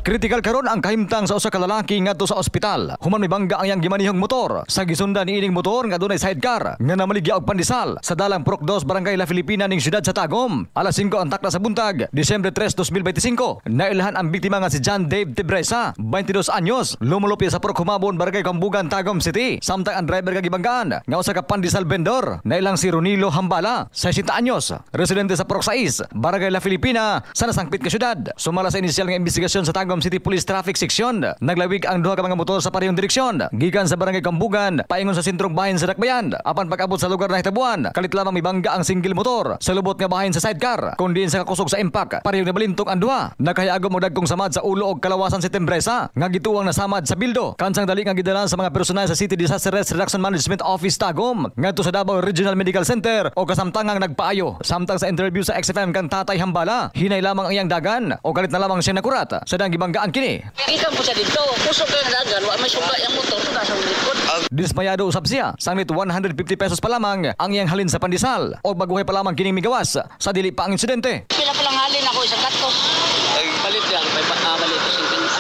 Kritikal karon ang kahimtang sa usa ka lalaki ngadto sa ospital. Human may bangga ang iyang gimanihong motor. Sa gisundan niining motor nga dunay sidecar nga namaligya og pandisal sa dalang Purok 2 Barangay La Filipina ning siyudad sa Tagum. Alas 5 ang takna sa buntag, Disyembre 3, 2025. Nailhan ang biktima nga si John Dave Tebresa, 22 anyos, lumulupi sa Purok Humabon, Barangay Kambugan, Tagum City. Samtang ang driver nga gibanggaan nga usa ka pandisal vendor. Nailang si Ronilo Hambala, 60 anyos, residente sa Purok 6, Barangay La Filipina, sa nasangpit ka siyudad. Sumala sa inisyal nga investigasyon sa Tagum City Police Traffic Section, naglawig ang duha ka mga motor sa parehong direksyon, gikan sa Barangay Kambugan paingon sa sentrong bahin sa Dakbayan. Apan pag-abot sa lugar na hitabuan, kalit lamang may bangga ang single motor sa lubot nga bahin sa sidecar, kundi sa kakusog sa impact parehong nabalintong ang duha. Nakahayagom og dagkong samad sa ulo og kalawasan si Tebresa nga gituwang na samad sa bildo. Kansang dali nga gidalan sa mga personal sa City Disaster Risk Reduction Management Office Tagum ngadto sa Davao Regional Medical Center o kasamtangang nagpaayo. Samtang sa interview sa XFM kang Tatay Hambala, hinay lamang ang iyang dagan o kalit na lamang siya nakurat sa dang gibanggaan kini. Ikan po siya dito, kusog kayo na dagan, wa may suga yung motor, nasa likod. Dismayado usab siya, sanglit 150 pesos pa lamang ang iyang halin sa pandisal o baguhay pa lamang kining migawas sa dili pa ang insidente. Pila pa lang halin ako isang kato. Ay, balit lang, may balit isang pinis.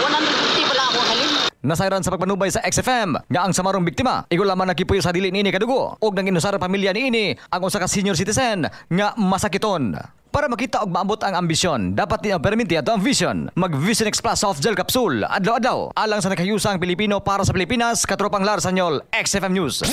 150 pa lang ako halin. Nasayran sa pagpanubay sa XFM nga ang samarong biktima igo lamang nakipuyo sa dili niini kadugo og nang inusar pamilya niini ang usa ka senior citizen nga masakiton. Para makita og maabot ang ambisyon, dapat din ang perminti ato ang vision. Mag-Vision X Plus Soft Gel Capsule adlaw-adlaw alang sa nakahiyusang Pilipino para sa Pilipinas, katropang Larsanyol, XFM News.